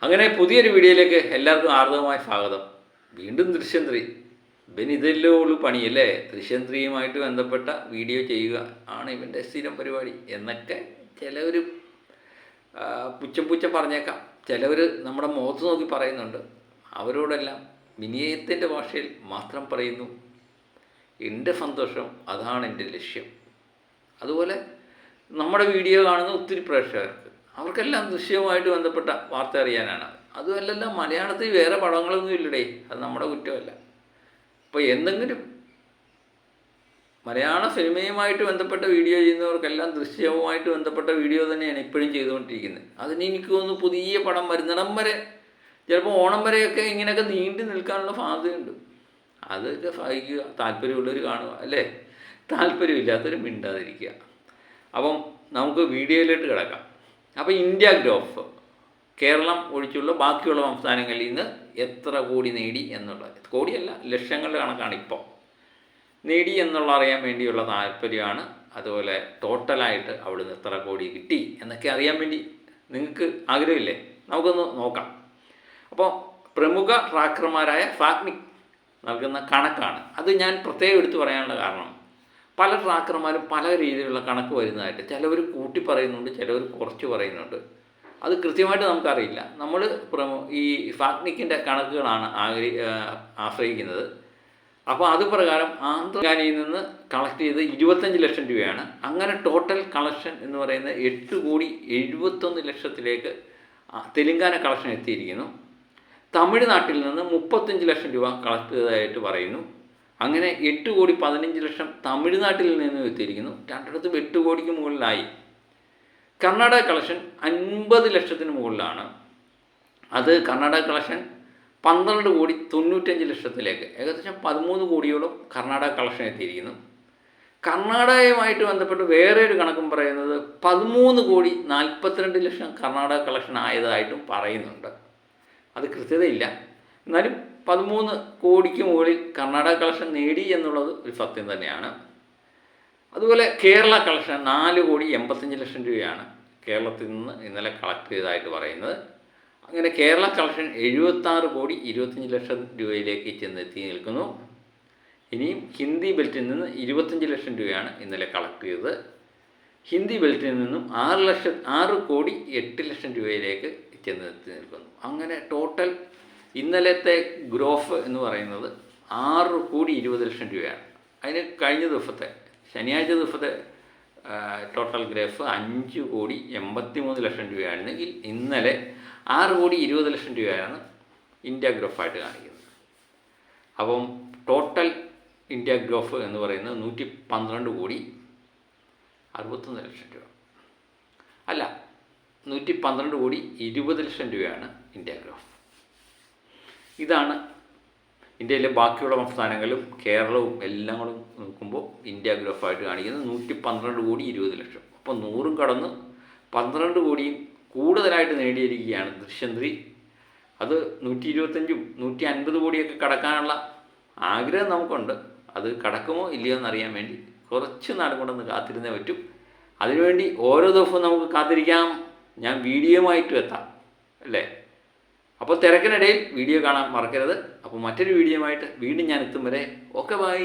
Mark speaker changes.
Speaker 1: അങ്ങനെ പുതിയൊരു വീഡിയോയിലേക്ക് എല്ലാവർക്കും ആർദ്രമായ സ്വാഗതം. വീണ്ടും ദൃശ്യം 3. ഇവൻ ഇതല്ലേ ഉള്ളൂ പണിയല്ലേ, ദൃശ്യം 3യുമായിട്ട് ബന്ധപ്പെട്ട വീഡിയോ ചെയ്യുക ആണ് ഇവൻ്റെ സ്ഥിരം പരിപാടി എന്നൊക്കെ ചിലവർ പുച്ഛം പറഞ്ഞേക്കാം, ചിലവർ നമ്മുടെ മുഖത്ത് നോക്കി പറയുന്നുണ്ട്. അവരോടെല്ലാം വിനയത്തിൻ്റെ ഭാഷയിൽ മാത്രം പറയുന്നു, എൻ്റെ സന്തോഷം അതാണ് എൻ്റെ ലക്ഷ്യം. അതുപോലെ നമ്മുടെ വീഡിയോ കാണുന്ന ഒത്തിരി പ്രേക്ഷകർക്ക് അവർക്കെല്ലാം ദൃശ്യവുമായിട്ട് ബന്ധപ്പെട്ട വാർത്ത അറിയാനാണ്. അതുമല്ലല്ല, മലയാളത്തിൽ വേറെ പടങ്ങളൊന്നും ഇല്ലടേ, അത് നമ്മുടെ കുറ്റമല്ല. അപ്പോൾ എന്തെങ്കിലും മലയാള സിനിമയുമായിട്ട് ബന്ധപ്പെട്ട വീഡിയോ ചെയ്യുന്നവർക്കെല്ലാം ദൃശ്യവുമായിട്ട് ബന്ധപ്പെട്ട വീഡിയോ തന്നെയാണ് ഇപ്പോഴും ചെയ്തുകൊണ്ടിരിക്കുന്നത്. അതിന് എനിക്ക് തോന്നുന്നു പുതിയ പടം വരുന്നിടം വരെ, ചിലപ്പോൾ ഓണം വരെയൊക്കെ ഇങ്ങനെയൊക്കെ നീണ്ടു നിൽക്കാനുള്ള സാധ്യതയുണ്ട്. അതൊക്കെ സഹിക്കുക, താല്പര്യമുള്ളവർ കാണുക, അല്ലേ? താല്പര്യമില്ലാത്തവർ മിണ്ടാതിരിക്കുക. അപ്പം നമുക്ക് വീഡിയോയിലോട്ട് കിടക്കാം. അപ്പോൾ ഇന്ത്യ ഗ്രോഫ് കേരളം ഒഴിച്ചുള്ള ബാക്കിയുള്ള സംസ്ഥാനങ്ങളിൽ നിന്ന് എത്ര കോടി നേടി എന്നുള്ളത്, കോടിയല്ല ലക്ഷങ്ങളുടെ കണക്കാണ് ഇപ്പോൾ നേടി എന്നുള്ള അറിയാൻ വേണ്ടിയുള്ള താല്പര്യമാണ്. അതുപോലെ ടോട്ടലായിട്ട് അവിടുന്ന് എത്ര കോടി കിട്ടി എന്നൊക്കെ അറിയാൻ വേണ്ടി നിങ്ങൾക്ക് ആഗ്രഹമില്ലേ? നമുക്കൊന്ന് നോക്കാം. അപ്പോൾ പ്രമുഖ ട്രാക്കർമാരായ ഫാക്നിക് നൽകുന്ന കണക്കാണ്. അത് ഞാൻ പ്രത്യേകം എടുത്തു പറയാനുള്ള കാരണം, പല ട്രാക്കർമാരും പല രീതിയിലുള്ള കണക്ക് വരുന്നതായിട്ട് ചിലവർ കൂട്ടി പറയുന്നുണ്ട്, ചിലവർ കുറച്ച് പറയുന്നുണ്ട്. അത് കൃത്യമായിട്ട് നമുക്കറിയില്ല. നമ്മൾ ഈ ഫാക്നിക്കിൻ്റെ കണക്കുകളാണ് ആശ്രയിക്കുന്നത്. അപ്പോൾ അത് പ്രകാരം ആന്ധ്രാനിൽ നിന്ന് കളക്ട് ചെയ്ത് 25 ലക്ഷം രൂപയാണ്. അങ്ങനെ ടോട്ടൽ കളക്ഷൻ എന്ന് പറയുന്നത് 8,71,00,000 തെലുങ്കാന കളക്ഷൻ എത്തിയിരിക്കുന്നു. തമിഴ്നാട്ടിൽ നിന്ന് 35 ലക്ഷം രൂപ കളക്ട് ചെയ്തതായിട്ട് പറയുന്നു. അങ്ങനെ 8,15,00,000 തമിഴ്നാട്ടിൽ നിന്ന് എത്തിയിരിക്കുന്നു. രണ്ടിടത്തും 8 കോടിക്ക് മുകളിലായി. കർണാടക കളക്ഷൻ 50 ലക്ഷത്തിന് മുകളിലാണ്. അത് കർണാടക കളക്ഷൻ 12,95,00,000, ഏകദേശം 13 കോടിയോളം കർണാടക കളക്ഷൻ എത്തിയിരിക്കുന്നു. കർണാടകയുമായിട്ട് ബന്ധപ്പെട്ട് വേറെ ഒരു കണക്കും പറയുന്നത് 13,42,00,000 കർണാടക കളക്ഷൻ ആയതായിട്ടും പറയുന്നുണ്ട്. അത് കൃത്യതയില്ല, എന്നാലും 13 കോടിക്ക് മുകളിൽ കർണാടക കളക്ഷൻ നേടി എന്നുള്ളത് ഒരു സത്യം തന്നെയാണ്. അതുപോലെ കേരള കളക്ഷൻ 4,85,00,000 രൂപയാണ് കേരളത്തിൽ നിന്ന് ഇന്നലെ കളക്ട് ചെയ്തതായിട്ട് പറയുന്നത്. അങ്ങനെ കേരള കളക്ഷൻ 76,25,00,000 രൂപയിലേക്ക് ചെന്നെത്തി നിൽക്കുന്നു. ഇനിയും ഹിന്ദി ബെൽറ്റിൽ നിന്ന് 25 ലക്ഷം രൂപയാണ് ഇന്നലെ കളക്ട് ചെയ്തത്. ഹിന്ദി ബെൽറ്റിൽ നിന്നും 6,08,00,000 രൂപയിലേക്ക് ചെന്നെത്തി നിൽക്കുന്നു. അങ്ങനെ ടോട്ടൽ ഇന്നലത്തെ ഗ്രോഫ് എന്ന് പറയുന്നത് 6,20,00,000 രൂപയാണ്. അതിന് കഴിഞ്ഞ ദിവസത്തെ ശനിയാഴ്ച ദിവസത്തെ ടോട്ടൽ ഗ്രോഫ് 5,83,00,000 രൂപയാണെങ്കിൽ ഇന്നലെ 6,20,00,000 രൂപയാണ് ഇന്ത്യ ഗ്രോഫായിട്ട് കാണിക്കുന്നത്. അപ്പം ടോട്ടൽ ഇന്ത്യ ഗ്രോഫ് എന്ന് പറയുന്നത് 112,61,00,000 രൂപ അല്ല, 112,20,00,000 രൂപയാണ് ഇന്ത്യ ഗ്രോഫ്. ഇതാണ് ഇന്ത്യയിലെ ബാക്കിയുള്ള സംസ്ഥാനങ്ങളും കേരളവും എല്ലാം കൂടെ നോക്കുമ്പോൾ ഇന്ത്യ ഗ്രോഫായിട്ട് കാണിക്കുന്നത് 112,20,00,000. അപ്പോൾ 100 കടന്ന് 12 കോടിയും കൂടുതലായിട്ട് നേടിയിരിക്കുകയാണ് ദൃശ്യം 3. അത് 125ഉം 150 കോടിയൊക്കെ കടക്കാനുള്ള ആഗ്രഹം നമുക്കുണ്ട്. അത് കടക്കുമോ ഇല്ലയോ എന്നറിയാൻ വേണ്ടി കുറച്ച് നാളും കൊണ്ടൊന്ന് കാത്തിരുന്നേ പറ്റും. അതിനുവേണ്ടി ഓരോ ദിവസവും നമുക്ക് കാത്തിരിക്കാം. ഞാൻ വീഡിയോയുമായിട്ടും എത്താം, അല്ലേ? അപ്പോൾ തിരക്കിനിടയിൽ വീഡിയോ കാണാൻ മറക്കരുത്. അപ്പോൾ മറ്റൊരു വീഡിയോയുമായിട്ട് വീണ്ടും ഞാൻ എത്തും വരെ ഓക്കെ, ബൈ.